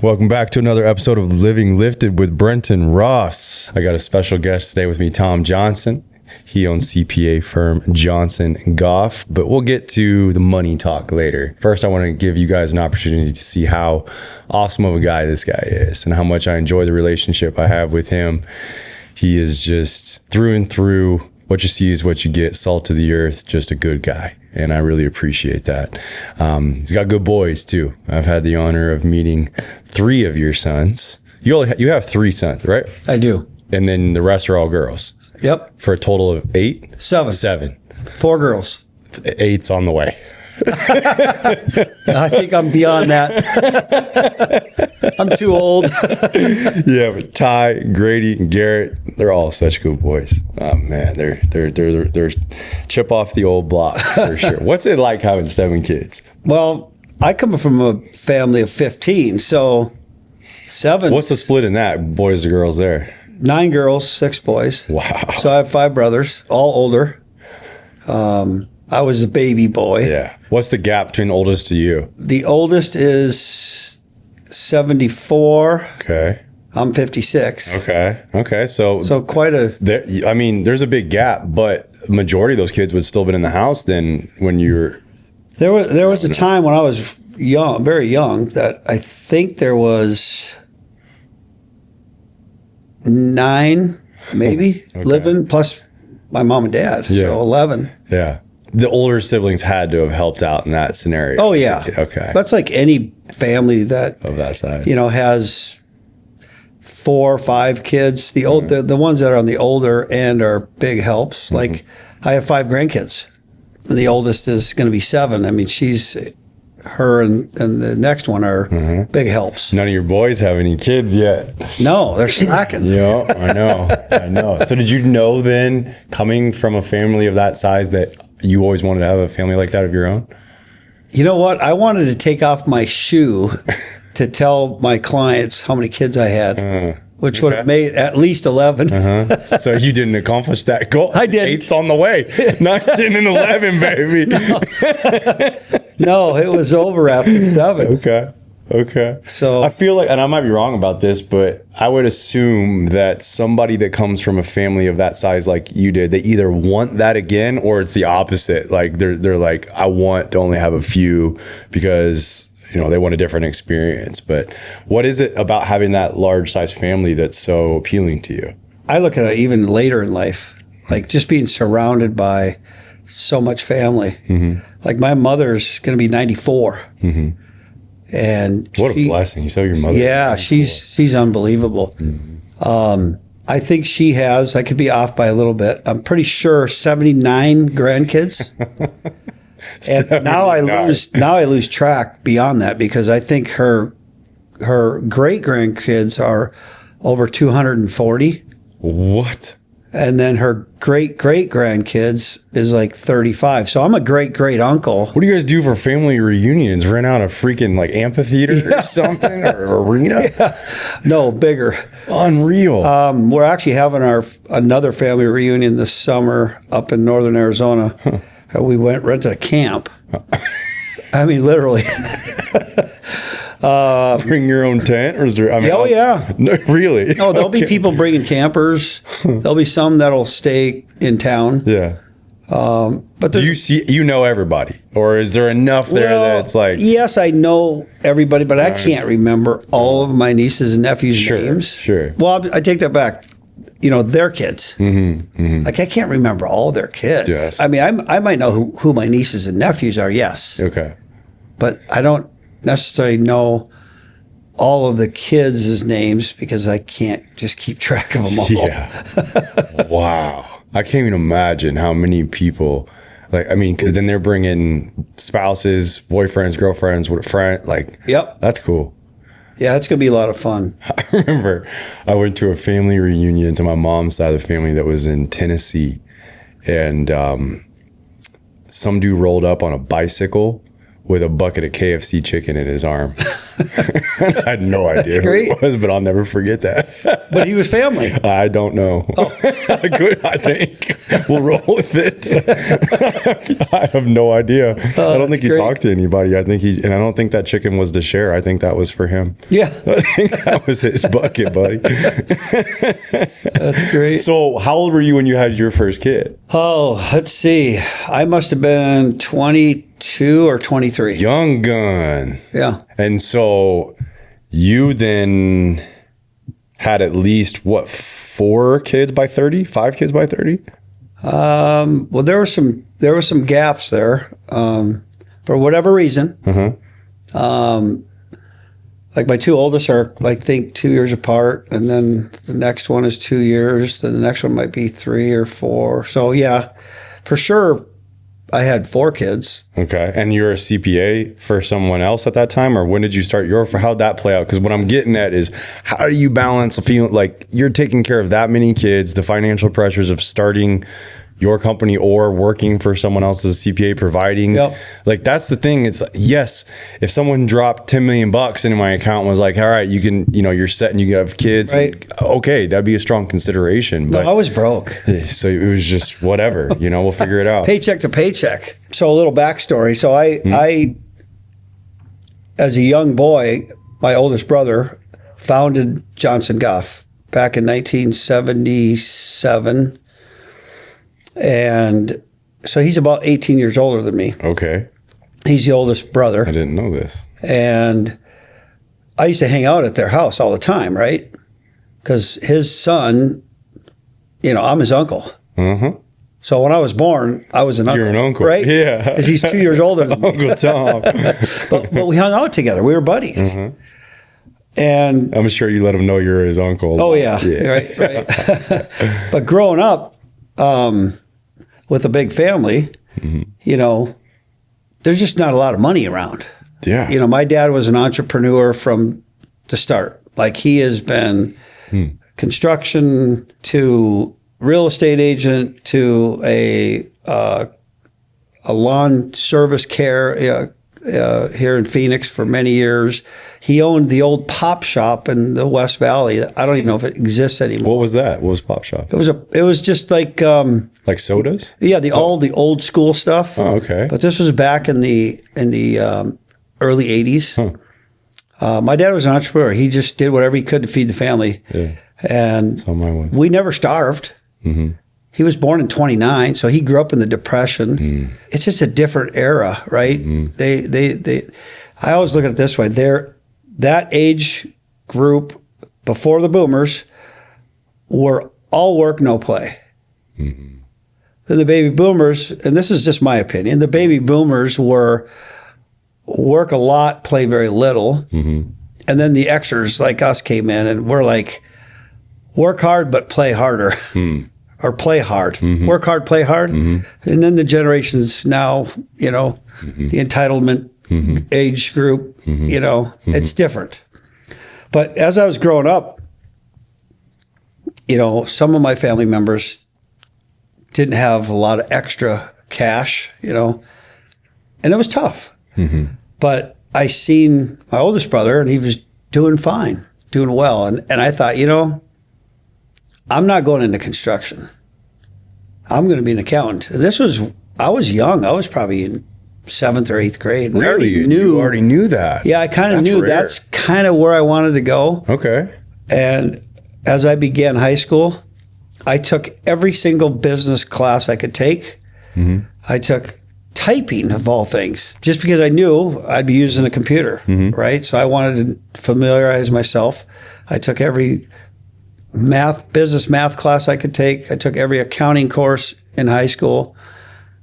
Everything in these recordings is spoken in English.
Welcome back to another episode of Living Lifted with Brenton Ross. I got a special guest today with me, Tom Johnson. He owns CPA firm Johnson Goff, but we'll get to the money talk later. First, I want to give you guys an opportunity to see how awesome of a guy this guy is and how much I enjoy the relationship I have with him. He is just through and through, what you see is what you get, salt of the earth, just a good guy. And I really appreciate that. He's got good boys too. I've had the honor of meeting 3 of your sons. You have 3 sons, right? I do. And then the rest are all girls. Yep. For a total of 8? 7. 7. 4 girls. 8's on the way. I think I'm beyond that. I'm too old. Yeah, but Ty, Grady, and Garrett, they're all such good boys. Oh man, they're chip off the old block for sure. What's it like having 7 kids? Well, I come from a family of 15, so 7. What's the split in that, boys or girls there? 9 girls, 6 boys. Wow. So I have 5 brothers, all older. I was a baby boy. Yeah. What's the gap between the oldest to you? The oldest is 74. Okay. I'm 56. Okay. So quite a... there's a big gap, but majority of those kids would still been in the house then when you were... There was a time when I was young, very young, that I think there was 9, maybe, Okay. living, plus my mom and dad. Yeah. So 11. Yeah. The older siblings had to have helped out in that scenario. Oh, yeah. Okay. That's like any family that, Of that size. has 4 or 5 kids. The ones that are on the older end are big helps. Mm-hmm. Like, I have 5 grandkids. And the oldest is going to be 7. I mean, her and the next one are big helps. None of your boys have any kids yet. No, they're slacking. Yeah, I know. So did you know then, coming from a family of that size, that you always wanted to have a family like that of your own? You know what? I wanted to take off my shoe to tell my clients how many kids I had, which would have made at least 11. So you didn't accomplish that goal. I didn't. 8's on the way. 9, 10, and 11, baby. No, it was over after 7. Okay. So I feel like, and I might be wrong about this, but I would assume that somebody that comes from a family of that size like you did, they either want that again or it's the opposite. Like they're like, I want to only have a few because, they want a different experience. But what is it about having that large size family that's so appealing to you? I look at it even later in life, like just being surrounded by so much family. Like my mother's going to be 94. And what a blessing. So your mother. Yeah, she's unbelievable. I think she has, I could be off by a little bit, I'm pretty sure 79 grandkids. And now I lose track beyond that because I think her great grandkids are over 240. What? And then her great grandkids is like 35. So I'm a great uncle. What do you guys do for family reunions? Rent out a freaking amphitheater or something or arena? Yeah. No, bigger. Unreal. We're actually having another family reunion this summer up in northern Arizona. We rented a camp. I mean, literally. Bring your own tent, or is there? Yeah. No, really? No, there'll be people bringing campers. There'll be some that'll stay in town. Yeah. But do you know everybody, or is there enough there that it's like? Yes, I know everybody, but I can't remember all of my nieces and nephews' names. Sure. Well, I take that back. Their kids. Like I can't remember all their kids. Yes. I mean, I might know who my nieces and nephews are. Yes. Okay. But I don't necessarily know all of the kids' names because I can't just keep track of them all. Yeah. Wow. I can't even imagine how many people, because then they're bringing spouses, boyfriends, girlfriends, with a friend. Yep. That's cool. Yeah, it's going to be a lot of fun. I remember I went to a family reunion to my mom's side of the family that was in Tennessee. And some dude rolled up on a bicycle with a bucket of KFC chicken in his arm. I had no idea who it was, but I'll never forget that. But he was family. I don't know. Oh. Good, I think. We'll roll with it. I have no idea. I don't think he talked to anybody. I don't think that chicken was to share. I think that was for him. Yeah. I think that was his bucket, buddy. That's great. So how old were you when you had your first kid? Oh, let's see. I must have been 22 or 23. Young gun. Yeah. And so you then had at least, what, 4 kids by 30? 5 kids by 30? Well, there were some gaps there for whatever reason. Like my 2 oldest are, like, think 2 years apart, and then the next one is 2 years. Then the next one might be 3 or 4. So yeah, for sure, I had 4 kids. Okay, and you're a CPA for someone else at that time, or when did you start how'd that play out? Because what I'm getting at is, how do you balance a feeling like you're taking care of that many kids, the financial pressures of starting your company or working for someone else's CPA providing? Yep. Like, that's the thing. It's yes, if someone dropped $10 million into my account and was like, all right, you can, you're set and you have kids. Right. Okay, that'd be a strong consideration. But No, I was broke. so it was just whatever, we'll figure it out. Paycheck to paycheck. So a little backstory. So I, as a young boy, my oldest brother founded Johnson Goff back in 1977. And so he's about 18 years older than me. Okay. He's the oldest brother. I didn't know this. And I used to hang out at their house all the time, right? Because his son, I'm his uncle. So when I was born, I was an uncle. You're an uncle. Right? Yeah. Because he's 2 years older than me. Uncle Tom. but we hung out together. We were buddies. And I'm sure you let him know you're his uncle. Oh, yeah. Right. But growing up, with a big family, there's just not a lot of money around. Yeah. My dad was an entrepreneur from the start. Like, he has been construction to real estate agent to a lawn service care here in Phoenix for many years. He owned the old Pop Shop in the West Valley. I don't even know if it exists anymore. What was that? What was Pop Shop? It was just like sodas? Yeah, all the old school stuff. Oh, okay. But this was back in the early 80s. My dad was an entrepreneur. He just did whatever he could to feed the family. Yeah. And that's how mine was. We never starved. He was born in 29, so he grew up in the Depression. It's just a different era, right? I always look at it this way. That age group before the boomers were all work, no play. Then the baby boomers, and this is just my opinion, the baby boomers were work a lot, play very little. And then the Xers like us came in and we're like, work hard, but play harder. Or play hard. Work hard, play hard. And then the generations now, the entitlement age group, it's different. But as I was growing up, some of my family members didn't have a lot of extra cash, and it was tough. But I seen my oldest brother, and he was doing fine, doing well. And I thought, I'm not going into construction. I'm going to be an accountant. I was young. I was probably in 7th or 8th grade. Really? You already knew that? Yeah, I kind of knew that's kind of where I wanted to go. Okay. And as I began high school, I took every single business class I could take. I took typing, of all things, just because I knew I'd be using a computer, right? So I wanted to familiarize myself. I took every business math class I could take. I took every accounting course in high school.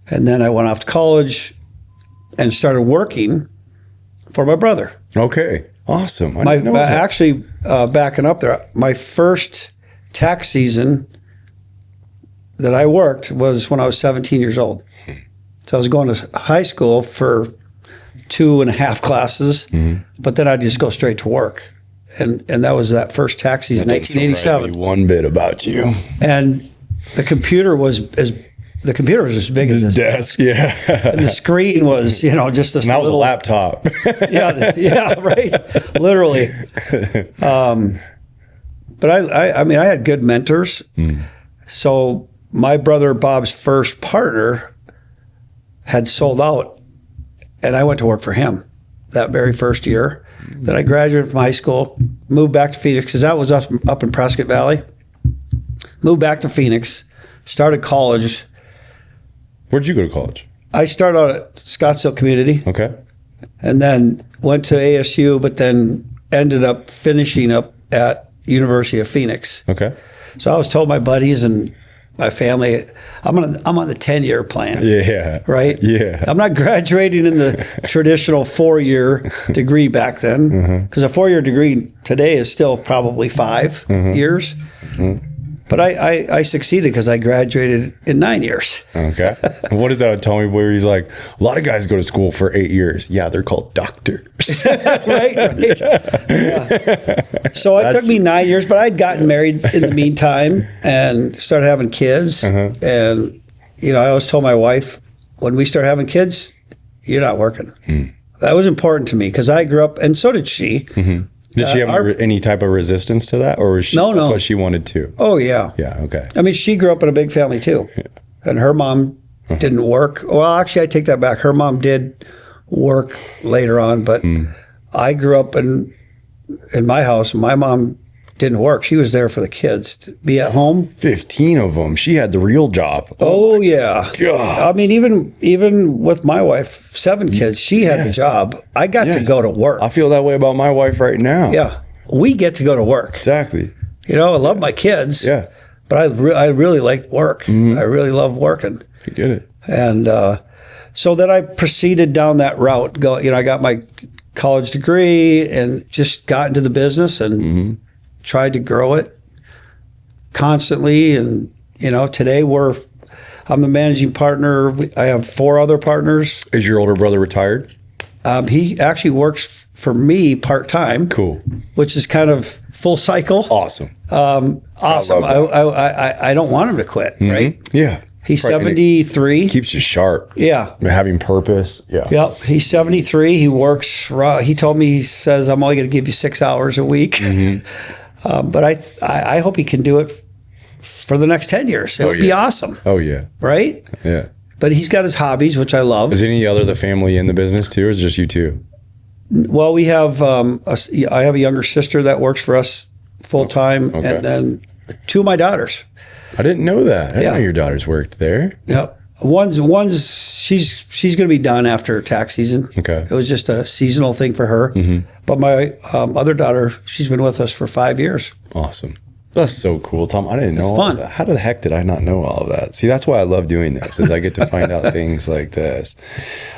And then I went off to college and started working for my brother. Okay. Awesome. Actually, backing up there, my first tax season that I worked was when I was 17 years old. So I was going to high school for 2.5 classes, but then I'd just go straight to work. And that was that first tax season, 1987. One bit about you. And the computer was as the computer was as big as this desk. Yeah. and the screen was, just this And that was little a laptop. yeah, right, literally. But I mean, I had good mentors. So my brother Bob's first partner had sold out, and I went to work for him that very first year. Then I graduated from high school, moved back to Phoenix because that was up in Prescott Valley. Moved back to Phoenix, started college. Where'd you go to college? I started out at Scottsdale Community. Okay. And then went to ASU, but then ended up finishing up at University of Phoenix. Okay. So I was told my buddies and my family, I'm on the 10-year plan. Yeah. Right? Yeah. I'm not graduating in the traditional 4-year degree back then, because a 4-year degree today is still probably 5 years. But I succeeded because I graduated in 9 years. Okay. What is that on Tommy Boy where he's like, a lot of guys go to school for 8 years. Yeah, they're called doctors. right. Yeah. So it took me 9 years, but I'd gotten married in the meantime and started having kids. And, I always told my wife, when we start having kids, you're not working. That was important to me because I grew up, and so did she. Did she have any type of resistance to that, or was she, that's what she wanted to? Oh, yeah. Yeah, okay. I mean, she grew up in a big family, too. Yeah. And her mom didn't work. Well, actually, I take that back. Her mom did work later on, but I grew up in my house, and my mom didn't work. She was there for the kids to be at home. 15 of them. She had the real job. Oh yeah. God. I mean, even with my wife, 7 kids, she had the job. I got to go to work. I feel that way about my wife right now. Yeah. We get to go to work. Exactly. I love my kids. Yeah. But I really like work. I really love working. I get it. And so then I proceeded down that route. I got my college degree and just got into the business and tried to grow it constantly. And, today I'm the managing partner. I have 4 other partners. Is your older brother retired? He actually works for me part-time. Cool. Which is kind of full cycle. Awesome. Awesome. I don't want him to quit, right? Yeah. He's 73. Keeps you sharp. Yeah. Having purpose. Yeah. Yep. He's 73. He works. He told me, he says, I'm only going to give you 6 hours a week. But I hope he can do it for the next 10 years. It would be awesome. Oh, yeah. Right? Yeah. But he's got his hobbies, which I love. Is any other the family in the business too, or is it just you two? Well, we have, I have a younger sister that works for us full time, and then 2 of my daughters. I didn't know that. I didn't know your daughters worked there. Yep. One's she's going to be done after tax season. Okay. It was just a seasonal thing for her. But my other daughter, she's been with us for 5 years. Awesome. That's so cool, Tom. I didn't know all fun. of that. How the heck did I not know all of that? See, that's why I love doing this, is I get to find out things like this.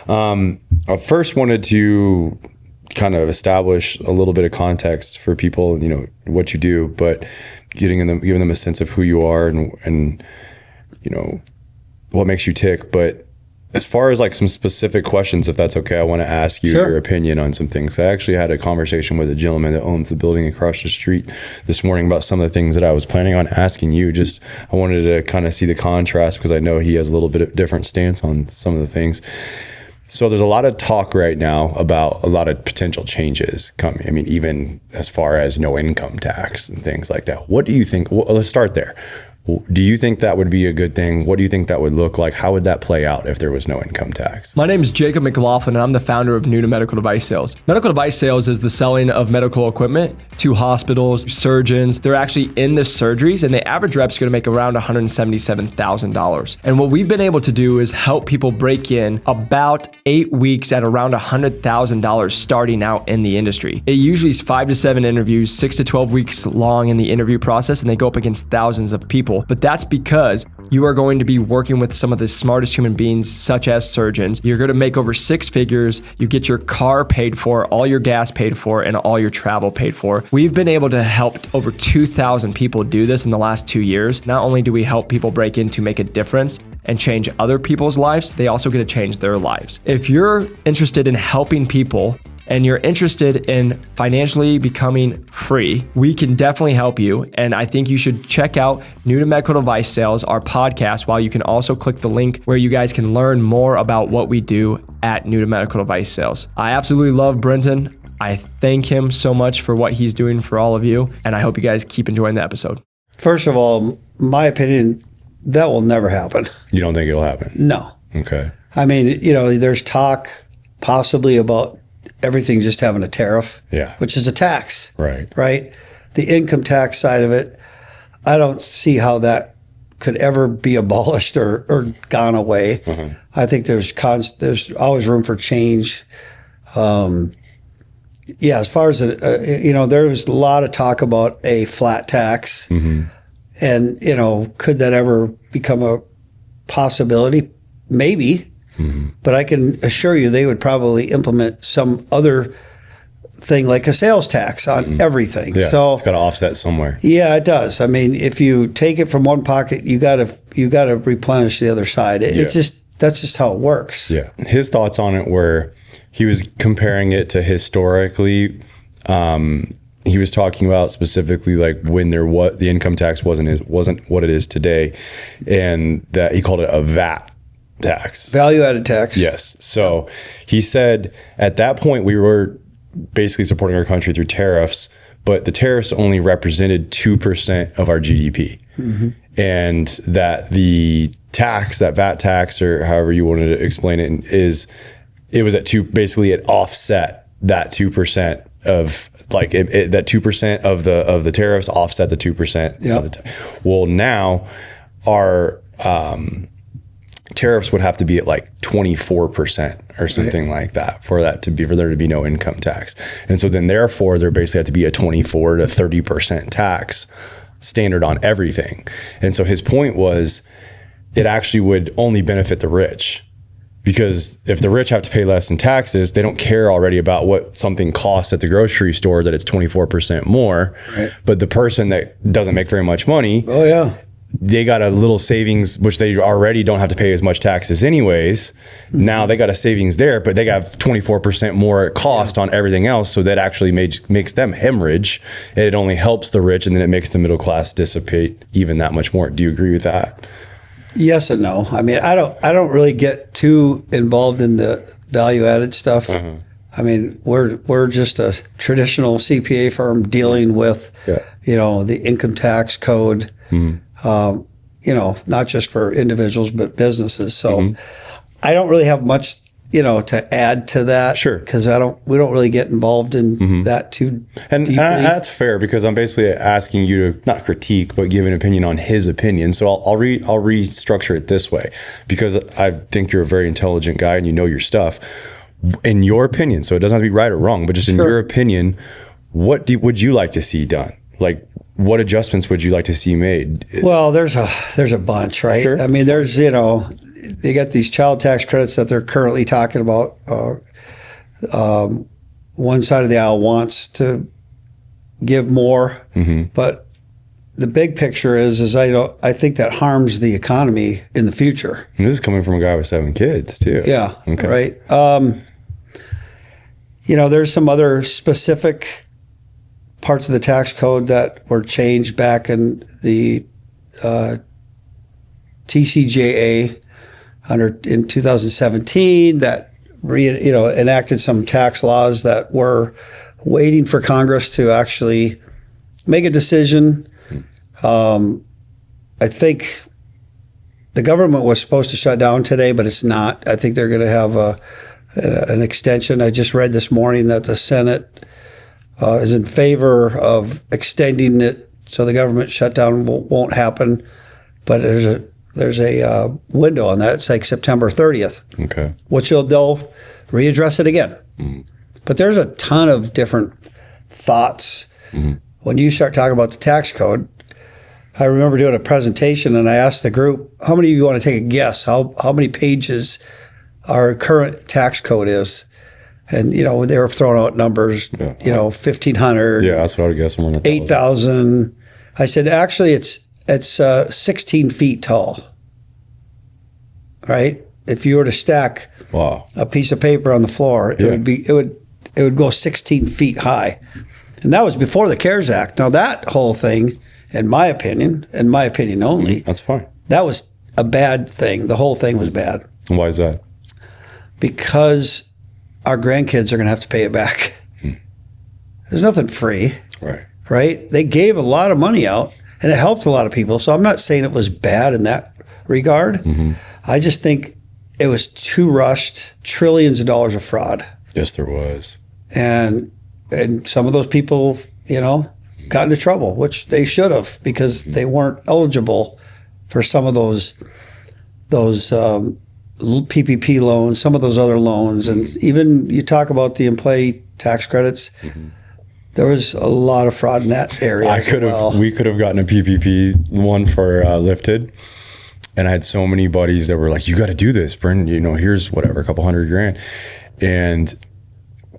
I first wanted to kind of establish a little bit of context for people, what you do, but giving them a sense of who you are and what makes you tick. But as far as like some specific questions, if that's okay, I want to ask you your opinion on some things. I actually had a conversation with a gentleman that owns the building across the street this morning about some of the things that I was planning on asking you. Just, I wanted to kind of see the contrast because I know he has a little bit of different stance on some of the things. So there's a lot of talk right now about a lot of potential changes coming. I mean, even as far as no income tax and things like that. What do you think? Well, let's start there. Do you think that would be a good thing? What do you think that would look like? How would that play out if there was no income tax? My name is Jacob McLaughlin, and I'm the founder of New to Medical Device Sales. Medical device sales is the selling of medical equipment to hospitals, surgeons. They're actually in the surgeries, and the average rep's going to make around $177,000. And what we've been able to do is help people break in about 8 weeks at around $100,000 starting out in the industry. It usually is 5 to 7 interviews, 6 to 12 weeks long in the interview process, and they go up against thousands of people. But that's because you are going to be working with some of the smartest human beings, such as surgeons. You're going to make over 6 figures. You get your car paid for, all your gas paid for, and all your travel paid for. We've been able to help over 2,000 people do this in the last 2 years. Not only do we help people break in to make a difference and change other people's lives, they also get to change their lives. If you're interested in helping people and you're interested in financially becoming free, we can definitely help you. And I think you should check out New to Medical Device Sales, our podcast, while you can also click the link where you guys can learn more about what we do at New to Medical Device Sales. I absolutely love Brenton. I thank him so much for what he's doing for all of you, and I hope you guys keep enjoying the episode. First of all, my opinion, that will never happen. You don't think it'll happen? No. Okay. I mean, there's talk possibly about everything just having a tariff, which is a tax. Right. Right? The income tax side of it, I don't see how that could ever be abolished or gone away. I think there's always room for change. As far as there was a lot of talk about a flat tax, and could that ever become a possibility? Maybe, but I can assure you they would probably implement some other thing like a sales tax on everything. Yeah, so it's got to offset somewhere. Yeah, it does. I mean, if you take it from one pocket, you got to replenish the other side. It's that's just how it works. Yeah. His thoughts on it were, he was comparing it to historically. He was talking about specifically like when the income tax wasn't what it is today, and that he called it a VAT tax. Value added tax. Yes. So he said at that point we were basically supporting our country through tariffs, but the tariffs only represented 2% of our GDP. And that the tax, that VAT tax, or however you wanted to explain it, it was at basically it offset that 2% of like that 2% of the tariffs offset the 2%. Yep. Well, now our tariffs would have to be at like 24% or something like that for there to be no income tax. And so then therefore there basically had to be a 24 to 30% tax standard on everything. And so his point was it actually would only benefit the rich, because if the rich have to pay less in taxes, they don't care already about what something costs at the grocery store, that it's 24% more. Right. But the person that doesn't make very much money, they got a little savings, which they already don't have to pay as much taxes anyways. Now they got a savings there, but they got 24% more cost on everything else. So that actually makes them hemorrhage. It only helps the rich, and then it makes the middle class dissipate even that much more. Do you agree with that? Yes and no. I mean, I don't really get too involved in the value added stuff. I mean, we're just a traditional CPA firm dealing with, the income tax code. Not just for individuals, but businesses. So I don't really have much, to add to that. Sure. Because we don't really get involved in that too deeply. That's fair, because I'm basically asking you to not critique, but give an opinion on his opinion. So I'll restructure it this way, because I think you're a very intelligent guy and you know your stuff. In your opinion, so it doesn't have to be right or wrong, but just in your opinion, what would you like to see done? Like, what adjustments would you like to see made? Well, there's a bunch, right? Sure. I mean, there's, they got these child tax credits that they're currently talking about. One side of the aisle wants to give more, but the big picture is I think that harms the economy in the future. And this is coming from a guy with 7 kids too. Yeah. Okay. Right. There's some other specific parts of the tax code that were changed back in the TCJA in 2017 that enacted some tax laws that were waiting for Congress to actually make a decision. I think the government was supposed to shut down today, but it's not. I think they're going to have an extension. I just read this morning that the Senate is in favor of extending it, so the government shutdown won't happen. But there's a window on that. It's like September 30th. Okay. Which they'll readdress it again. But there's a ton of different thoughts. When you start talking about the tax code, I remember doing a presentation and I asked the group, how many of you want to take a guess how many pages our current tax code is? And, they were throwing out numbers, 1,500. Yeah, that's what I would guess. 8,000. I said, actually, it's 16 feet tall, right? If you were to stack a piece of paper on the floor, it would it would go 16 feet high. And that was before the CARES Act. Now that whole thing, in my opinion only, That's fine. that was a bad thing. The whole thing was bad. And why is that? Because our grandkids are going to have to pay it back. There's nothing free, right? They gave a lot of money out, and it helped a lot of people. So I'm not saying it was bad in that regard. I just think it was too rushed, trillions of dollars of fraud. Yes, there was. And some of those people, got into trouble, which they should have, because they weren't eligible for some of those PPP loans, some of those other loans. And even you talk about the employee tax credits, there was a lot of fraud in that area. We could have gotten a PPP one for Lifted. And I had so many buddies that were like, you got to do this, Brenton, here's whatever, a couple $100,000. And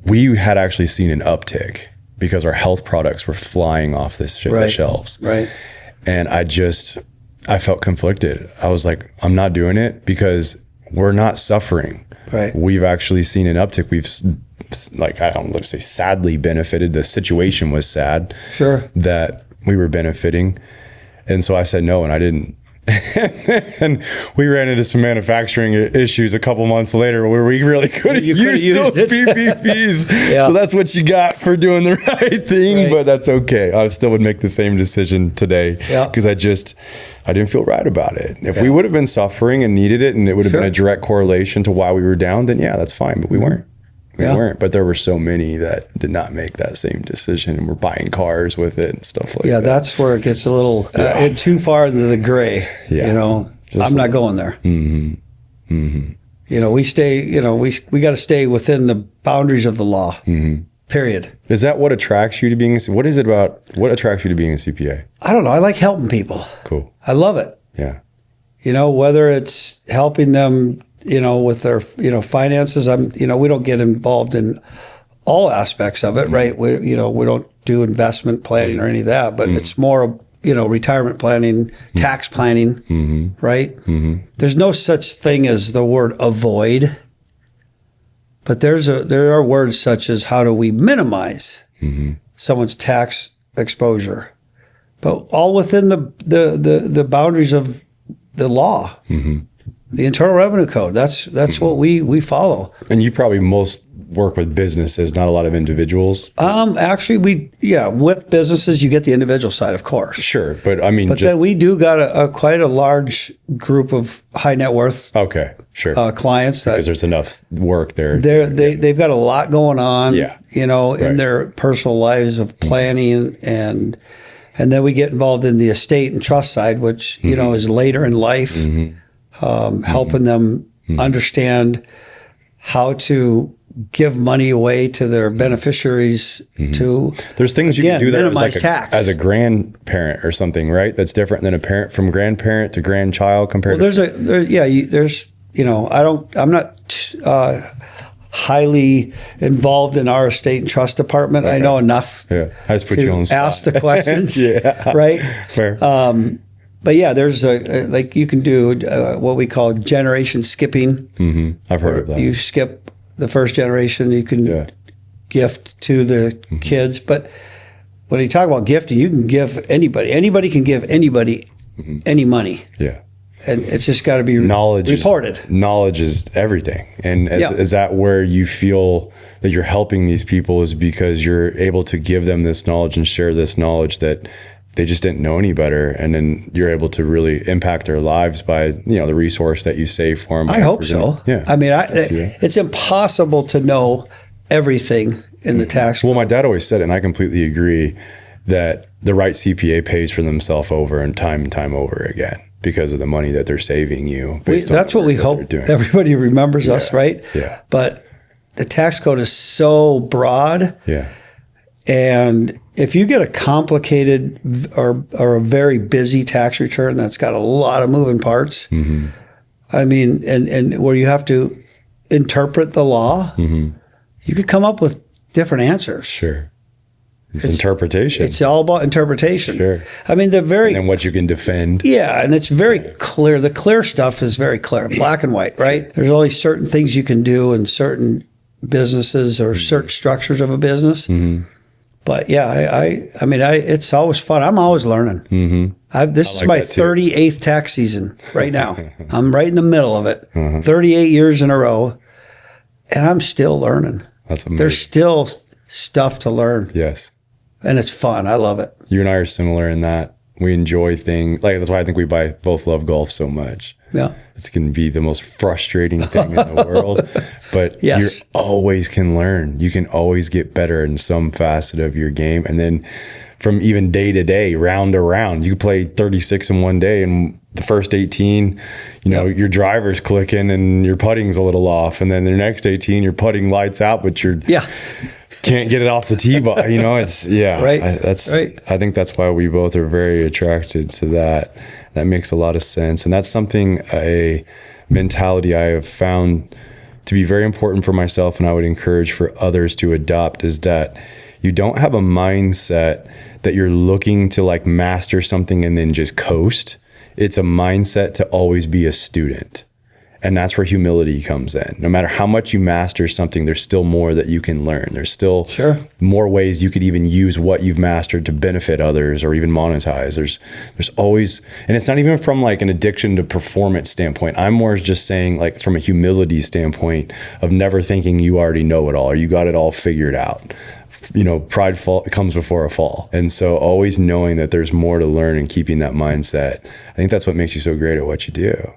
we had actually seen an uptick because our health products were flying off the shelves. Right. And I felt conflicted. I was like, I'm not doing it because we're not suffering. Right. We've actually seen an uptick. We've, I don't want to say sadly benefited. The situation was sad. Sure. That we were benefiting. And so I said no, and I didn't. And we ran into some manufacturing issues a couple months later where we really could have used those PPPs. Yeah. So that's what you got for doing the right thing, but that's okay. I still would make the same decision today because I didn't feel right about it. If we would have been suffering and needed it and it would have been a direct correlation to why we were down, then yeah, that's fine, but we weren't. We weren't, but there were so many that did not make that same decision and were buying cars with it and stuff like that. Yeah, that's where it gets a little too far into the gray. Yeah. I'm not going there. We stay, we got to stay within the boundaries of the law, period. Is that what attracts you to being, what attracts you to being a CPA? I don't know. I like helping people. Cool. I love it. Yeah. Whether it's helping them with their, finances, we don't get involved in all aspects of it, right? We don't do investment planning or any of that, but it's more, retirement planning, tax planning, right? There's no such thing as the word avoid, but there are words such as how do we minimize someone's tax exposure, but all within the boundaries of the law. The Internal Revenue Code. That's what we follow. And you probably most work with businesses, not a lot of individuals. Actually, with businesses, you get the individual side, of course. Sure, but I mean, then we do got quite a large group of high net worth. Okay, sure. Clients because there's enough work there. They've got a lot going on. Yeah. In their personal lives of planning and then we get involved in the estate and trust side, which is later in life. Helping them understand how to give money away to their beneficiaries to there's things you can do there minimize tax. As a grandparent or something, right? That's different than a parent from grandparent to grandchild compared I'm not highly involved in our estate and trust department. Okay. I know enough I just put you on the spot. Ask the questions, right? Fair. But yeah, there's you can do what we call generation skipping. I've heard of that. You skip the first generation, you can gift to the kids. But when you talk about gifting, you can give anybody. Anybody can give anybody any money. Yeah. And it's just got to be reported. Knowledge is everything. And is that where you feel that you're helping these people is because you're able to give them this knowledge and share this knowledge that they just didn't know any better, and then you're able to really impact their lives by the resource that you save for them. I hope so. Yeah, I mean, it's impossible to know everything in the tax code. Well, my dad always said it, and I completely agree, that the right CPA pays for themselves over and time over again because of the money that they're saving you. That's what we hope everybody remembers us, right? Yeah. But the tax code is so broad. Yeah. And if you get a complicated or a very busy tax return that's got a lot of moving parts, I mean, and where you have to interpret the law, you could come up with different answers. Sure. It's interpretation. It's all about interpretation. Sure. I mean, and what you can defend. Yeah, and it's very clear. The clear stuff is very clear, black and white, right? There's only certain things you can do and certain businesses or certain structures of a business. But yeah, I mean, it's always fun. I'm always learning. This is my 38th tax season right now. I'm right in the middle of it. 38 years in a row, and I'm still learning. That's amazing. There's still stuff to learn. Yes. And it's fun. I love it. You and I are similar in that we enjoy things. Like, that's why I think we both love golf so much. Yeah. It's going to be the most frustrating thing in the world, but you always can learn. You can always get better in some facet of your game. And then from even day to day, round to round, you can play 36 in one day, and the first 18, you know, your driver's clicking and your putting's a little off. And then the next 18, your putting lights out, but you're can't get it off the tee. But you know, it's right. I think that's why we both are very attracted to that. That makes a lot of sense. And that's something, a mentality I have found to be very important for myself, and I would encourage for others to adopt, is that you don't have a mindset that you're looking to like master something and then just coast. It's a mindset to always be a student. And that's where humility comes in. No matter how much you master something, there's still more that you can learn. There's still more ways you could even use what you've mastered to benefit others or even monetize. There's always, and it's not even from like an addiction to performance standpoint. I'm more just saying like from a humility standpoint of never thinking you already know it all or you got it all figured out. You know, pride comes before a fall. And so always knowing that there's more to learn and keeping that mindset. I think that's what makes you so great at what you do.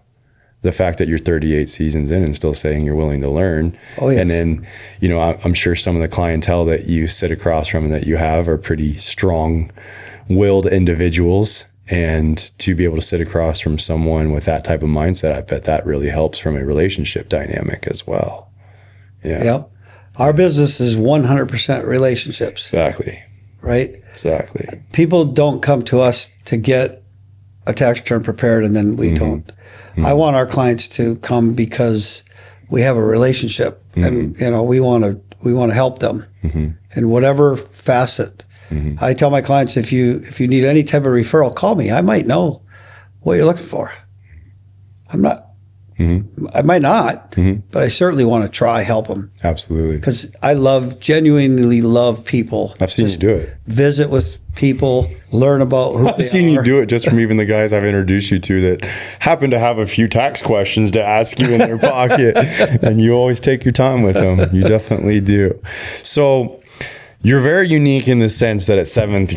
The fact that you're 38 seasons in and still saying you're willing to learn. Oh, yeah. And then, you know, I'm sure some of the clientele that you sit across from and that you have are pretty strong-willed individuals. And to be able to sit across from someone with that type of mindset, I bet that really helps from a relationship dynamic as well. Yeah. Yep. Our business is 100% relationships. Exactly. Right? Exactly. People don't come to us to get a tax return prepared and then we don't. I want our clients to come because we have a relationship and, you know, we want to help them in whatever facet. I tell my clients, if you need any type of referral, call me. I might know what you're looking for. I might not, but I certainly want to try help them. Absolutely. Because I genuinely love people. I've seen you do it. Visit with people, learn about who I've seen you do it just from even the guys I've introduced you to that happen to have a few tax questions to ask you in their pocket. And you always take your time with them. You definitely do. So you're very unique in the sense that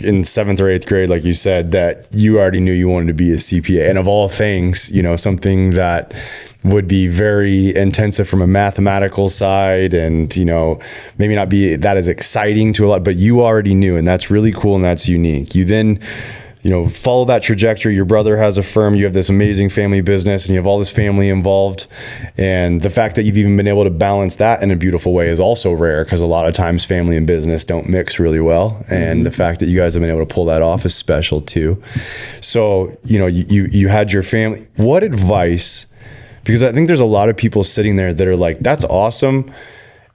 in seventh or eighth grade, like you said, that you already knew you wanted to be a CPA. And of all things, you know, something that would be very intensive from a mathematical side and, you know, maybe not be that as exciting to a lot, but you already knew, and that's really cool and that's unique. You then, you know, follow that trajectory. Your brother has a firm, you have this amazing family business, and you have all this family involved. And the fact that you've even been able to balance that in a beautiful way is also rare, because a lot of times family and business don't mix really well. And the fact that you guys have been able to pull that off is special too. So, you know, you had your family. What advice, because I think there's a lot of people sitting there that are like, that's awesome,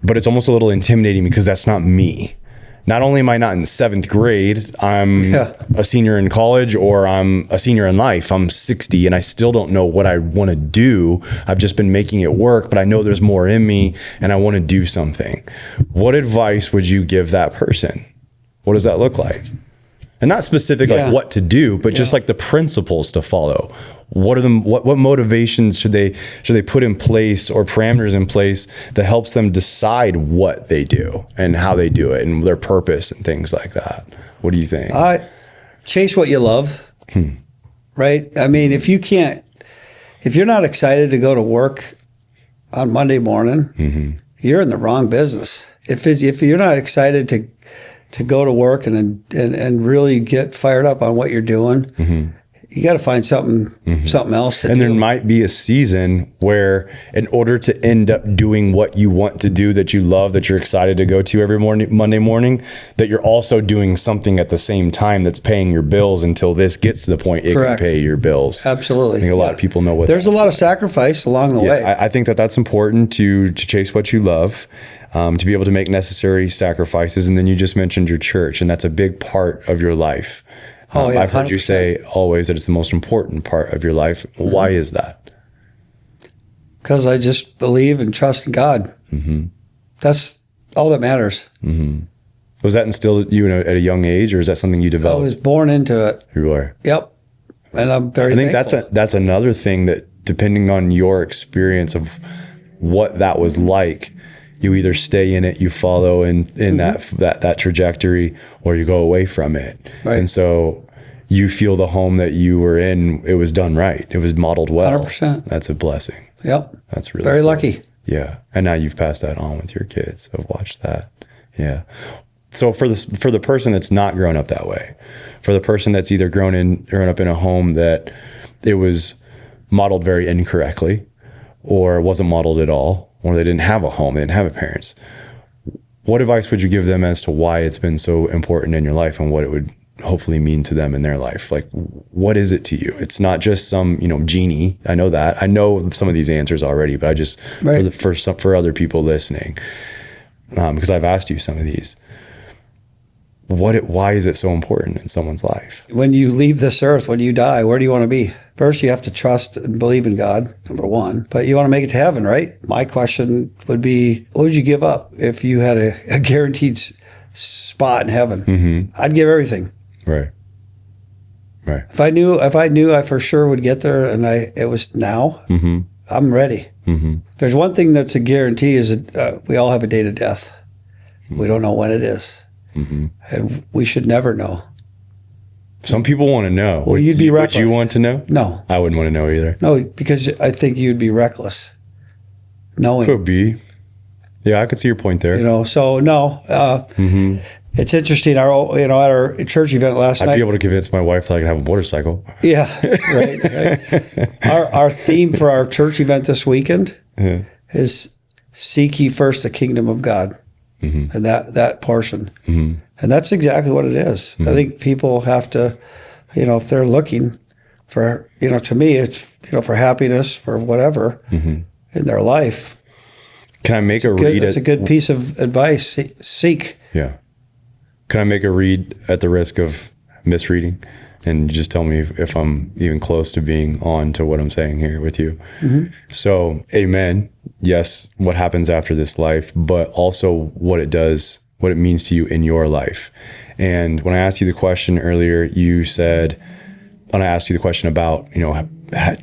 but it's almost a little intimidating because that's not me. Not only am I not in seventh grade, I'm a senior in college, or I'm a senior in life. I'm 60 and I still don't know what I want to do. I've just been making it work, but I know there's more in me and I want to do something. What advice would you give that person? What does that look like? And not specific like what to do, but just like the principles to follow. What are what motivations should they put in place, or parameters in place that helps them decide what they do and how they do it and their purpose and things like that? What do you think? Chase what you love, right? I mean, if you're not excited to go to work on Monday morning, you're in the wrong business. If you're not excited to go to work and really get fired up on what you're doing, you got to find something else to do. And there might be a season where, in order to end up doing what you want to do, that you love, that you're excited to go to every Monday morning, that you're also doing something at the same time that's paying your bills until this gets to the point it can pay your bills. Absolutely. I think a lot of people know what there's a lot of sacrifice along the way. I think that's important to chase what you love. To be able to make necessary sacrifices. And then you just mentioned your church, and that's a big part of your life. I've heard 100%. You say always that it's the most important part of your life. Why is that? Because I just believe and trust in God. That's all that matters. Was that instilled in you at a young age, or is that something you I developed? was born into it. You are. Yep. And I'm very I think thankful. that's another thing that, depending on your experience of what that was like, you either stay in it, you follow in that trajectory, or you go away from it. Right. And so you feel the home that you were in, it was done right. It was modeled well. 100%. That's a blessing. Yep. That's really Very cool. lucky. Yeah. And now you've passed that on with your kids. I've watched that. Yeah. So for the person that's not grown up that way, for the person that's either grown up in a home that it was modeled very incorrectly, or wasn't modeled at all, or they didn't have a home, they didn't have a parents, what advice would you give them as to why it's been so important in your life and what it would hopefully mean to them in their life? Like, what is it to you? It's not just some, genie. I know that. I know some of these answers already, but I just, Right. for other people listening, because I've asked you some of these, why is it so important in someone's life? When you leave this earth, when you die, where do you want to be? First, you have to trust and believe in God, number one. But you want to make it to heaven, right? My question would be, what would you give up if you had a guaranteed spot in heaven? I'd give everything. Right. Right. If I knew I for sure would get there, and it was now, I'm ready. There's one thing that's a guarantee is that we all have a date of death. We don't know when it is. And we should never know. Some people want to know. Well, you'd be Would reckless. you want to know? No. I wouldn't want to know either. No, because I think you'd be reckless knowing. Could be. Yeah, I could see your point there. So no. It's interesting. At our church event last I'd night. be able to convince my wife that I can have a motorcycle. Yeah, right. Our theme for our church event this weekend is "Seek ye first the kingdom of God," and that portion, and that's exactly what it is. I think people have to, if they're looking for, to me, it's for happiness, for whatever in their life. Can I make a read? It's a good piece of advice. Seek. Yeah. Can I make a read at the risk of misreading? And just tell me if I'm even close to being on to what I'm saying here with you. So, amen. Yes, what happens after this life, but also what it does, what it means to you in your life. And when I asked you the question earlier, you said, when I asked you the question about,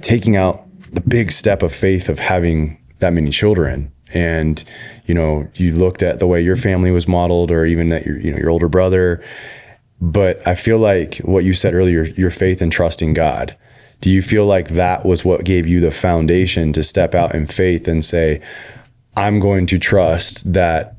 taking out the big step of faith of having that many children, and you looked at the way your family was modeled, or even that your older brother. But I feel like what you said earlier, your faith and trust in God, do you feel like that was what gave you the foundation to step out in faith and say, I'm going to trust that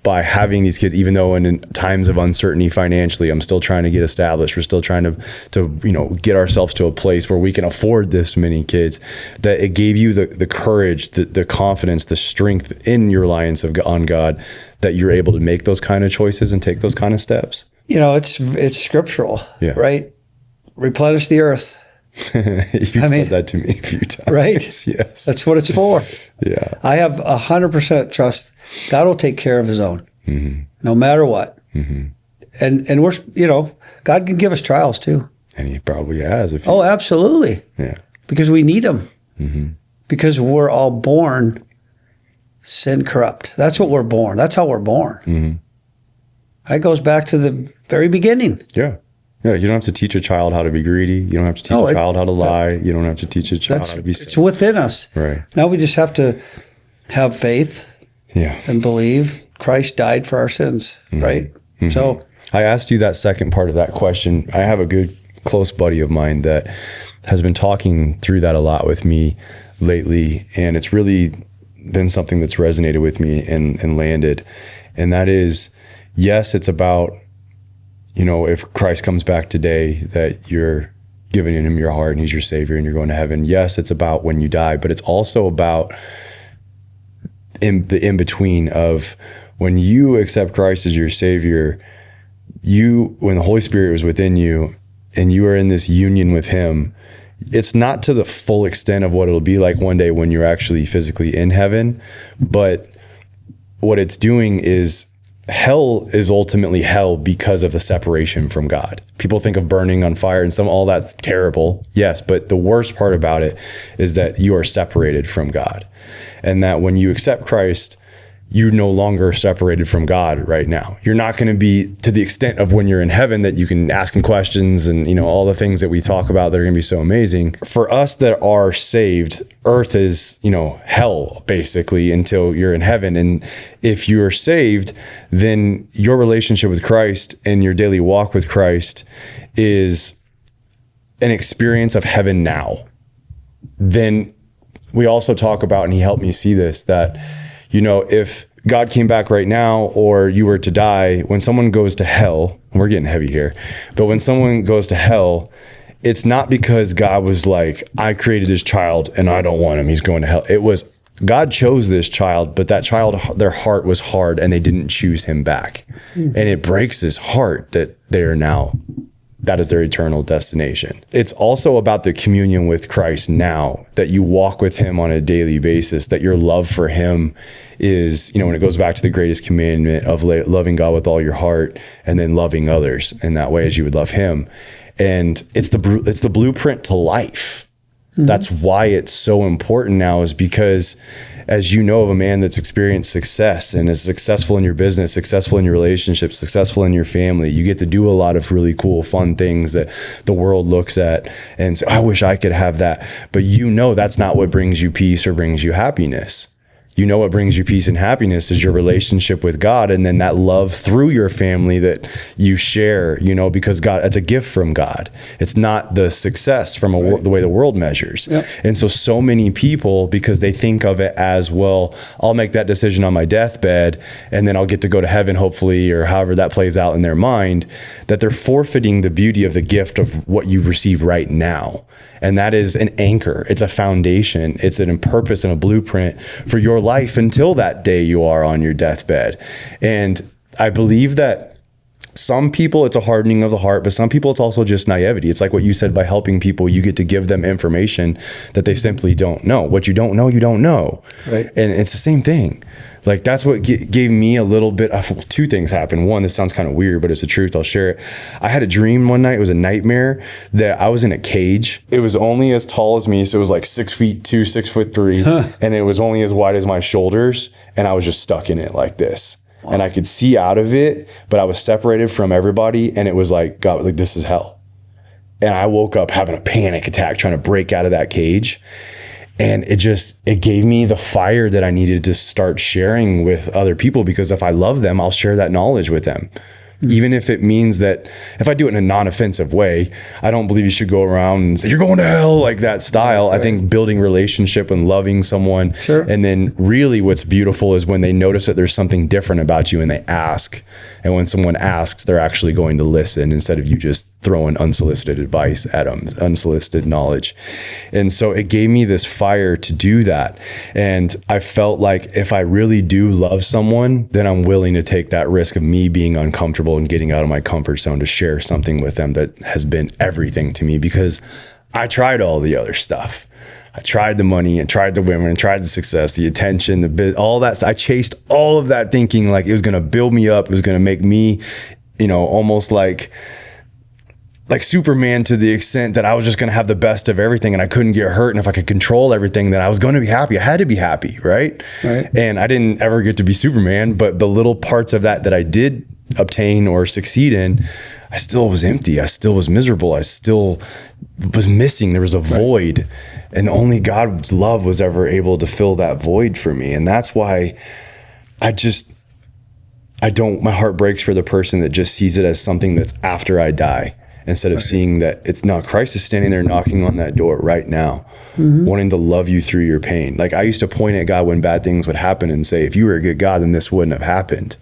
by having these kids, even though in times of uncertainty financially, I'm still trying to get established. We're still trying to get ourselves to a place where we can afford this many kids, that it gave you the courage, the confidence, the strength in your reliance on God, that you're able to make those kind of choices and take those kind of steps. It's scriptural, right? Replenish the earth. You said that to me a few times. Right? Yes. That's what it's for. Yeah. I have 100% trust. God will take care of his own, no matter what. And we're, God can give us trials too. And he probably has. Oh, absolutely. Yeah. Because we need them. Because we're all born sin corrupt. That's what we're born. That's how we're born. That goes back to the very beginning. Yeah. Yeah, you don't have to teach a child how to be greedy. You don't have to teach a child how to lie. You don't have to teach a child how to be sick. It's within us. Right. Now we just have to have faith Yeah. and believe Christ died for our sins, right? So I asked you that second part of that question. I have a good close buddy of mine that has been talking through that a lot with me lately, and it's really been something that's resonated with me and landed. And that is, yes, it's about, if Christ comes back today, that you're giving him your heart and he's your savior and you're going to heaven. Yes, it's about when you die, but it's also about in between of when you accept Christ as your savior, when the Holy Spirit was within you and you are in this union with him, it's not to the full extent of what it'll be like one day when you're actually physically in heaven, but what it's doing is, hell is ultimately hell because of the separation from God. People think of burning on fire and all that's terrible. Yes, but the worst part about it is that you are separated from God. And that when you accept Christ, you're no longer separated from God right now. You're not going to be to the extent of when you're in heaven that you can ask him questions and, all the things that we talk about that are going to be so amazing. For us that are saved, earth is, hell basically until you're in heaven. And if you're saved, then your relationship with Christ and your daily walk with Christ is an experience of heaven now. Then we also talk about, and he helped me see this, that if God came back right now or you were to die, when someone goes to hell, and we're getting heavy here, but when someone goes to hell, it's not because God was like, I created this child and I don't want him, he's going to hell. It was God chose this child, but that child, their heart was hard and they didn't choose him back. And it breaks his heart that they are now, that is their eternal destination. It's also about the communion with Christ now, that you walk with him on a daily basis, that your love for him is, when it goes back to the greatest commandment of loving God with all your heart and then loving others in that way as you would love him. And it's the blueprint to life. That's why it's so important now, is because as you know of a man that's experienced success and is successful in your business, successful in your relationships, successful in your family, you get to do a lot of really cool, fun things that the world looks at and say, I wish I could have that. But that's not what brings you peace or brings you happiness. What brings you peace and happiness is your relationship with God, and then that love through your family that you share, because God, it's a gift from God. It's not the success from the way the world measures. Yep. And so many people, because they think of it as, well, I'll make that decision on my deathbed and then I'll get to go to heaven, hopefully, or however that plays out in their mind, that they're forfeiting the beauty of the gift of what you receive right now. And that is an anchor. It's a foundation. It's a purpose and a blueprint for your life until that day you are on your deathbed. And I believe that some people, it's a hardening of the heart, but some people, it's also just naivety. It's like what you said, by helping people, you get to give them information that they simply don't know. What you don't know, you don't know. Right. And it's the same thing. Like, that's what gave me a little bit of, two things happened. One, this sounds kind of weird, but it's the truth. I'll share it. I had a dream one night. It was a nightmare that I was in a cage. It was only as tall as me. So it was like 6'2", 6'3", and it was only as wide as my shoulders. And I was just stuck in it like this. Wow. And I could see out of it, but I was separated from everybody. And it was like, God, like, this is hell. And I woke up having a panic attack, trying to break out of that cage. And it gave me the fire that I needed to start sharing with other people, because if I love them, I'll share that knowledge with them. Even if it means that, if I do it in a non-offensive way, I don't believe you should go around and say, you're going to hell, like that style. Right. I think building relationship and loving someone. Sure. And then really what's beautiful is when they notice that there's something different about you and they ask. And when someone asks, they're actually going to listen instead of you just throwing unsolicited advice at them, unsolicited knowledge. And so it gave me this fire to do that. And I felt like if I really do love someone, then I'm willing to take that risk of me being uncomfortable and getting out of my comfort zone to share something with them that has been everything to me, because I tried all the other stuff. I tried the money and tried the women and tried the success, the attention, the bit, all that. I chased all of that thinking like it was going to build me up. It was going to make me, almost like Superman, to the extent that I was just going to have the best of everything and I couldn't get hurt. And if I could control everything, then I was going to be happy. I had to be happy. Right. And I didn't ever get to be Superman, but the little parts of that I did obtain or succeed in, I still was empty. I still was miserable. I still was missing. There was a void, and only God's love was ever able to fill that void for me. And that's why my heart breaks for the person that just sees it as something that's after I die, instead of seeing that it's not. Christ is standing there knocking on that door right now, wanting to love you through your pain. Like, I used to point at God when bad things would happen and say, if you were a good God, then this wouldn't have happened.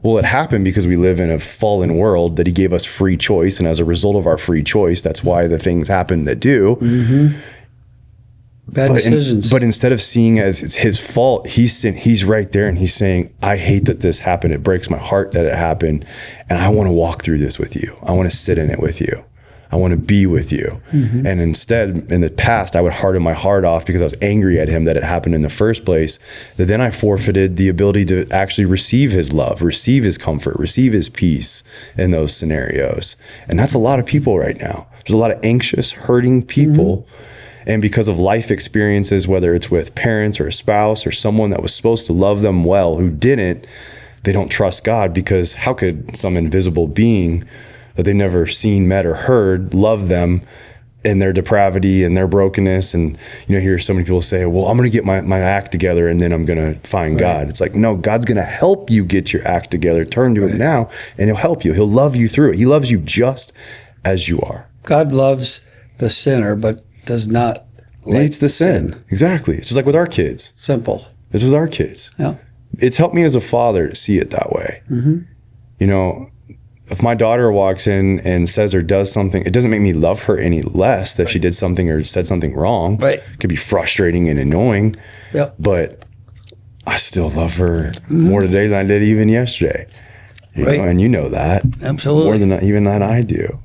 Well, it happened because we live in a fallen world that he gave us free choice. And as a result of our free choice, that's why the things happen that do. Bad decisions. But instead of seeing as it's his fault, he's right there and he's saying, I hate that this happened. It breaks my heart that it happened. And I want to walk through this with you. I want to sit in it with you. I want to be with you. And instead, in the past, I would harden my heart off because I was angry at him that it happened in the first place. That then I forfeited the ability to actually receive his love, receive his comfort, receive his peace in those scenarios. And that's a lot of people right now. There's a lot of anxious, hurting people. And because of life experiences, whether it's with parents or a spouse or someone that was supposed to love them well who didn't, they don't trust God, because how could some invisible being that they've never seen, met, or heard love them in their depravity and their brokenness? And hear so many people say, well, I'm going to get my act together and then I'm going to find God. It's like, no, God's going to help you get your act together. Turn to him now and he'll help you. He'll love you through it. He loves you just as you are. God loves the sinner, but does not hates the sin. Exactly. It's just like with our kids. Simple. This was our kids. Yeah. It's helped me as a father to see it that way. If my daughter walks in and says or does something, it doesn't make me love her any less that she did something or said something wrong. Right. It could be frustrating and annoying. Yep. But I still love her more today than I did even yesterday. Right. And you know that. Absolutely. More than even that I do.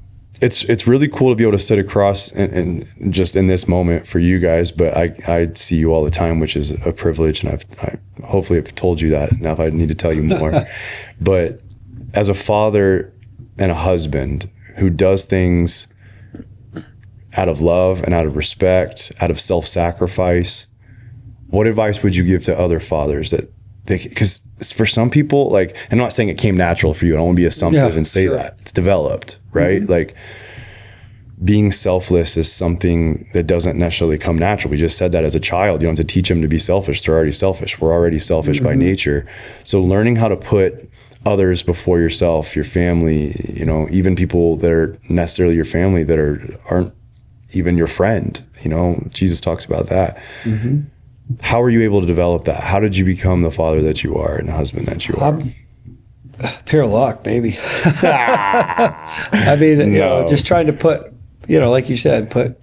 It's really cool to be able to sit across and just in this moment for you guys, but I see you all the time, which is a privilege, and I hopefully have told you that enough. I need to tell you more. But as a father and a husband who does things out of love and out of respect, out of self-sacrifice, what advice would you give to other fathers because for some people, like, I'm not saying it came natural for you. I don't want to be assumptive and say that. It's developed, right? Like, being selfless is something that doesn't necessarily come natural. We just said that as a child. You don't have to teach them to be selfish. They're already selfish. We're already selfish by nature. So learning how to put others before yourself, your family, even people that are necessarily your family that aren't even your friend. Jesus talks about that. How are you able to develop that? How did you become the father that you are and the husband that you are? Pure luck, maybe. I mean, just trying to put, like you said, put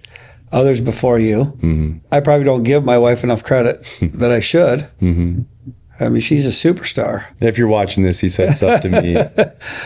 others before you. I probably don't give my wife enough credit that I should. I mean, she's a superstar. If you're watching this, he says stuff to me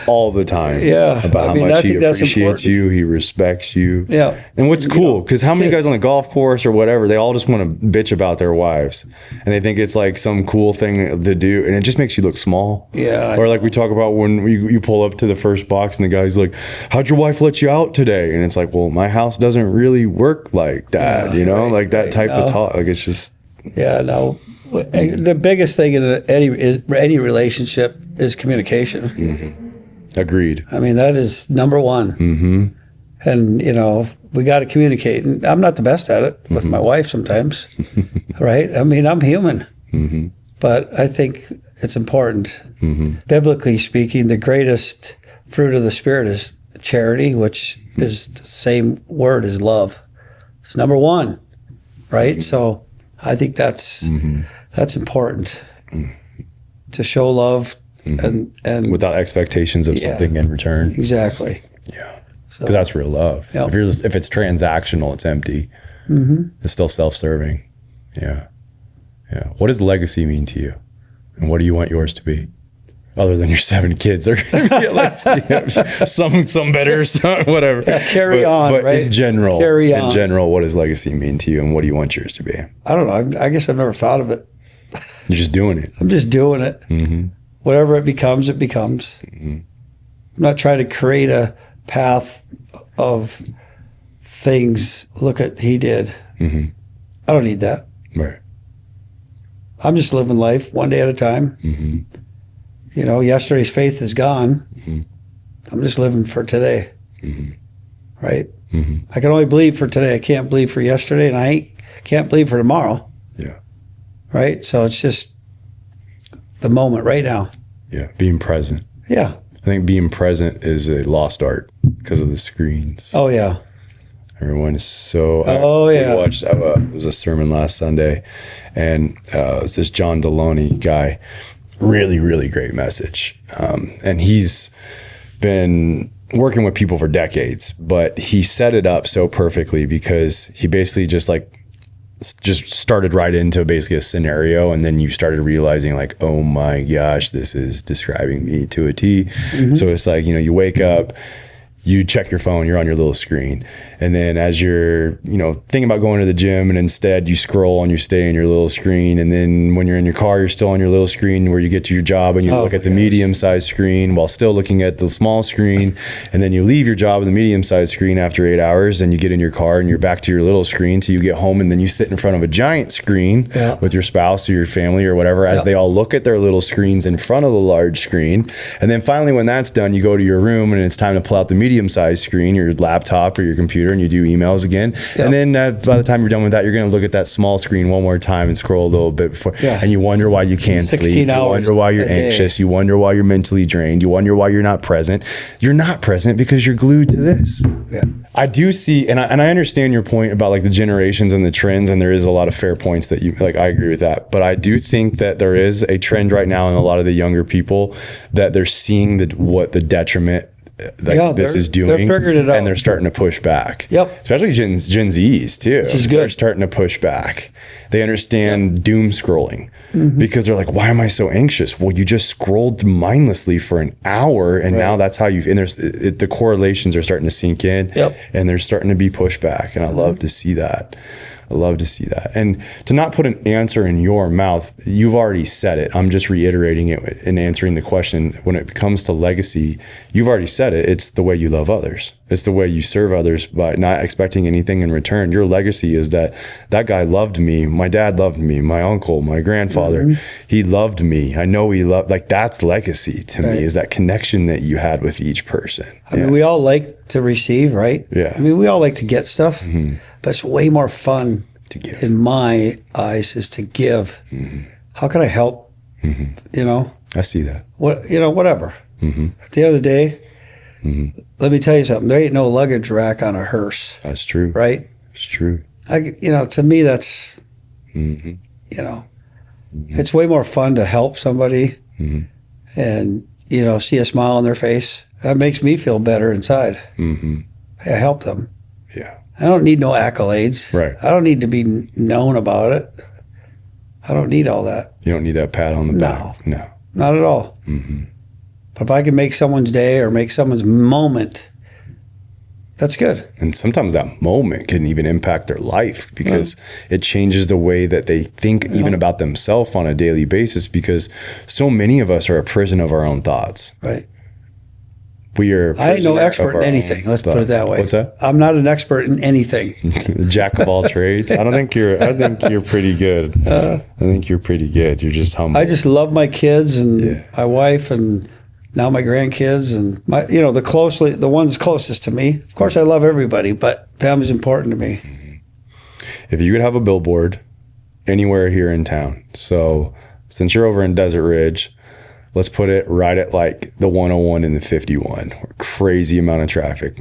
all the time. Yeah. About how much he appreciates you, he respects you. Yeah. And what's cool, because how many guys on the golf course or whatever, they all just want to bitch about their wives. And they think it's like some cool thing to do. And it just makes you look small. Yeah. Or like we talk about when you pull up to the first box and the guy's like, how'd your wife let you out today? And it's like, well, my house doesn't really work like that, like that type of talk. Like, it's just. Yeah, no. The biggest thing in any relationship is communication. Agreed. I mean, that is number one. And, we got to communicate. And I'm not the best at it with my wife sometimes, right? I mean, I'm human. But I think it's important. Biblically speaking, the greatest fruit of the Spirit is charity, which is the same word as love. It's number one, right? So I think that's important to show love and without expectations of something in return. Exactly. Yeah, because that's real love. Yep. If it's transactional, it's empty. It's still self-serving. Yeah. What does legacy mean to you, and what do you want yours to be? Other than your 7 kids, they're going to be a legacy. some better, some whatever. Yeah, carry on, but right? in general, what does legacy mean to you, and what do you want yours to be? I don't know. I guess I've never thought of it. You're just doing it. I'm just doing it. Whatever it becomes, it becomes. I'm not trying to create a path of things. Look at he did. I don't need that. Right. I'm just living life one day at a time. Yesterday's faith is gone. I'm just living for today. Right? I can only believe for today. I can't believe for yesterday, and I can't believe for tomorrow. Yeah. Right? So it's just the moment right now. Yeah. Being present. Yeah. I think being present is a lost art because of the screens. Oh, yeah. Everyone is so. Yeah. We watched. It was a sermon last Sunday, and it was this John Deloney guy. Really, really great message. And he's been working with people for decades, but he set it up so perfectly because he basically just started right into basically a scenario, and then you started realizing like, oh my gosh, this is describing me to a T. So it's like, you wake up you check your phone, you're on your little screen. And then as you're, thinking about going to the gym, and instead you scroll and you stay in your little screen. And then when you're in your car, you're still on your little screen where you get to your job, and you look at the medium-sized screen while still looking at the small screen. And then you leave your job with the medium-sized screen after 8 hours, and you get in your car and you're back to your little screen till you get home, and then you sit in front of a giant screen with your spouse or your family or whatever, as they all look at their little screens in front of the large screen. And then finally, when that's done, you go to your room and it's time to pull out the medium-sized screen, your laptop or your computer, and you do emails again. And then by the time you're done with that, you're going to look at that small screen one more time and scroll a little bit before. And you wonder why you can't sleep. You wonder why you're anxious. You wonder why you're mentally drained. You wonder why you're not present. You're not present because you're glued to this. I do see, and I understand your point about like the generations and the trends, and there is a lot of fair points that you like. I agree with that, but I do think that there is a trend right now in a lot of the younger people that they're seeing what the detriment this is doing, they're figuring it out, and they're starting to push back. Especially Gen Zs too. Which is good. They're starting to push back. They understand doom scrolling because they're like, why am I so anxious? Well, you just scrolled mindlessly for an hour, and now that's how you've. And the correlations are starting to sink in, and they're starting to be pushed back. And I love to see that. I love to see that. And to not put an answer in your mouth, you've already said it. I'm just reiterating it and answering the question. When it comes to legacy, you've already said it. It's the way you love others. It's the way you serve others by not expecting anything in return. Your legacy is that guy loved me. My dad loved me. My uncle, my grandfather, he loved me. I know he loved, like, that's legacy to me, is that connection that you had with each person. I mean, we all like to receive, right? Yeah. I mean, we all like to get stuff, but it's way more fun to give. In my eyes, is to give. How can I help? I see that. Whatever. At the end of the day, let me tell you something. There ain't no luggage rack on a hearse. That's true. Right? It's true. To me, that's, it's way more fun to help somebody and, see a smile on their face. That makes me feel better inside. Hey, I helped them. Yeah. I don't need no accolades. Right. I don't need to be known about it. I don't need all that. You don't need that pat on the back. No. Not at all. But if I can make someone's day or make someone's moment, that's good. And sometimes that moment can even impact their life because it changes the way that they think even about themselves on a daily basis, because so many of us are a prison of our own thoughts. Right. We are. I ain't no expert in anything. Let's put it that way. What's that? I'm not an expert in anything. Jack of all trades. I think you're pretty good. I think you're pretty good. You're just humble. I just love my kids and my wife and now my grandkids and the ones closest to me. Of course, I love everybody, but family's important to me. If you could have a billboard anywhere here in town, so since you're over in Desert Ridge, let's put it right at like the 101 and the 51. Crazy amount of traffic,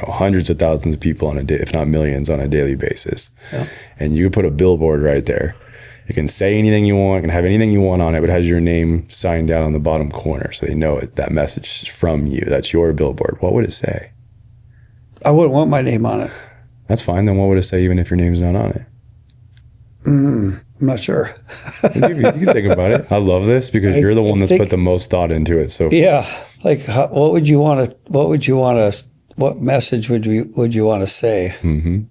hundreds of thousands of people on a day, if not millions, on a daily basis. And you could put a billboard right there. It can say anything you want, it can have anything you want on it, but it has your name signed down on the bottom corner so they know it. That message is from you. That's your billboard. What would it say? I wouldn't want my name on it. That's fine. Then what would it say even if your name's not on it? I'm not sure. You can think about it. I love this because you're the one that's put the most thought into it. So like what would you want to? What message would you want to say?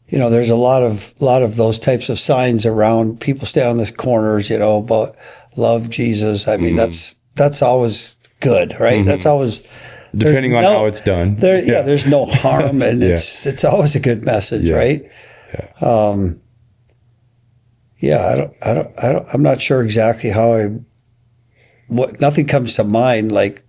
There's a lot of those types of signs around. People stand on the corners, about love Jesus. I mean, that's always good, right? That's always depending on how it's done. There's no harm, and it's always a good message, right? I'm not sure exactly how nothing comes to mind like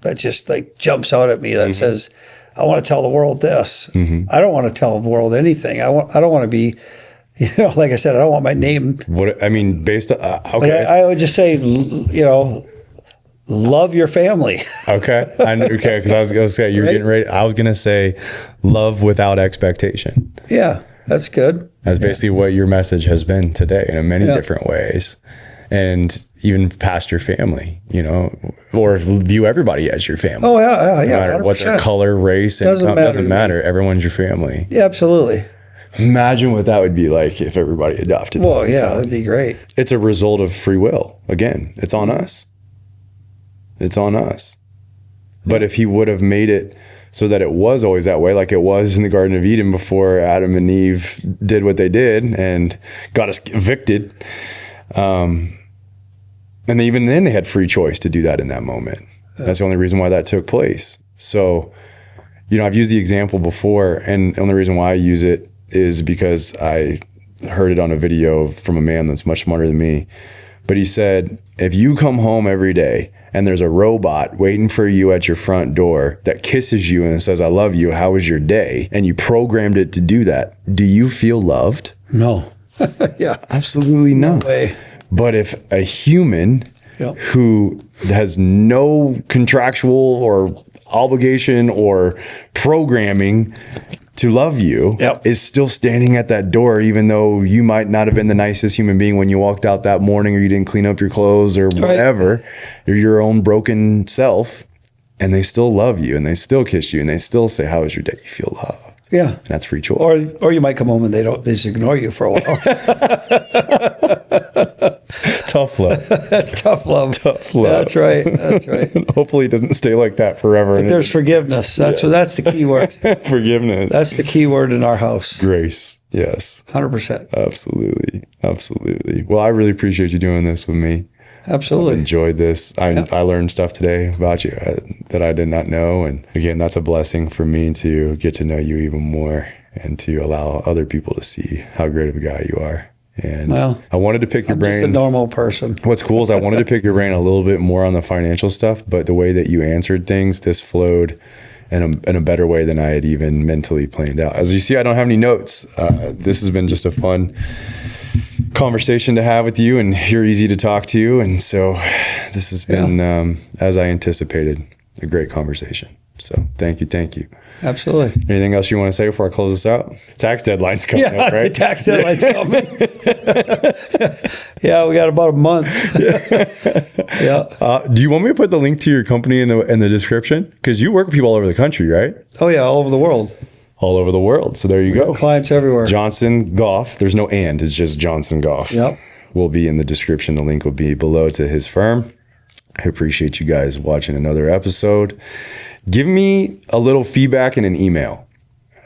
that just like jumps out at me that says, I want to tell the world this. I don't want to tell the world anything. I don't want to be, like I said, I don't want my name. Based on, okay. I would just say, love your family. Okay. Because I was going to say, you're getting ready. I was going to say love without expectation. Yeah. That's good. That's basically what your message has been today in many different ways. And even past your family, or view everybody as your family. Oh, yeah. No matter 100%. What their color, race, income, doesn't matter. Everyone's your family. Yeah, absolutely. Imagine what that would be like if everybody adopted that. Well, yeah, that'd be great. It's a result of free will. Again, it's on us. It's on us. But if he would have made it so that it was always that way, like it was in the Garden of Eden before Adam and Eve did what they did and got us evicted. And even then they had free choice to do that in that moment. That's the only reason why that took place. So, I've used the example before, and the only reason why I use it is because I heard it on a video from a man that's much smarter than me. But he said, if you come home every day and there's a robot waiting for you at your front door that kisses you and says, I love you, how was your day? And you programmed it to do that, do you feel loved? No. Yeah. Absolutely no. No way. But if a human Yep. who has no contractual or obligation or programming to love you Yep. is still standing at that door, even though you might not have been the nicest human being when you walked out that morning, or you didn't clean up your clothes or whatever, you're your own broken self, and they still love you and they still kiss you and they still say, how was your day? You feel loved. Yeah. And that's free choice. Or you might come home and they just ignore you for a while. Tough love. Tough love. Tough love. That's right. That's right. Hopefully it doesn't stay like that forever. But there's forgiveness. That's the key word. Forgiveness. That's the key word in our house. Grace. Yes. 100%. Absolutely. Absolutely. Well, I really appreciate you doing this with me. Absolutely. I've enjoyed this. I learned stuff today about you that I did not know. And again, that's a blessing for me to get to know you even more and to allow other people to see how great of a guy you are. And I wanted to pick your brain. Just a normal person. What's cool is I wanted to pick your brain a little bit more on the financial stuff, but the way that you answered things, this flowed in a better way than I had even mentally planned out. As you see, I don't have any notes. This has been just a fun conversation to have with you, and you're easy to talk to. And so this has been, as I anticipated, a great conversation. So thank you. Thank you. Absolutely. Anything else you want to say before I close this out? Tax deadline's coming up, right? The tax deadline's coming. Yeah, we got about a month. Yeah. Do you want me to put the link to your company in the description? Because you work with people all over the country, right? Oh, yeah, all over the world. All over the world. So there you go. Clients everywhere. Johnson Goff. There's no and. It's just Johnson Goff. Yep. Will be in the description. The link will be below to his firm. I appreciate you guys watching another episode. Give me a little feedback in an email.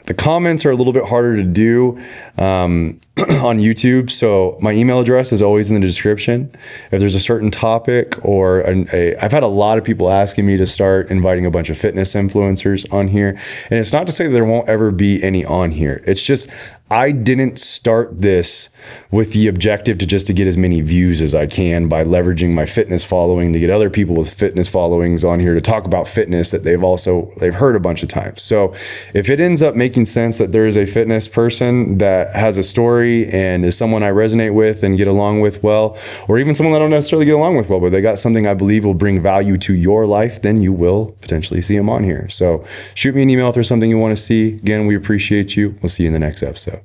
The comments are a little bit harder to do on YouTube, so my email address is always in the description. If there's a certain topic or I've had a lot of people asking me to start inviting a bunch of fitness influencers on here, and it's not to say that there won't ever be any on here. It's just I didn't start this with the objective to get as many views as I can by leveraging my fitness following to get other people with fitness followings on here to talk about fitness that they've heard a bunch of times. So if it ends up making sense that there is a fitness person that has a story and is someone I resonate with and get along with well, or even someone I don't necessarily get along with well, but they got something I believe will bring value to your life, then you will potentially see them on here. So shoot me an email if there's something you want to see. Again, we appreciate you. We'll see you in the next episode.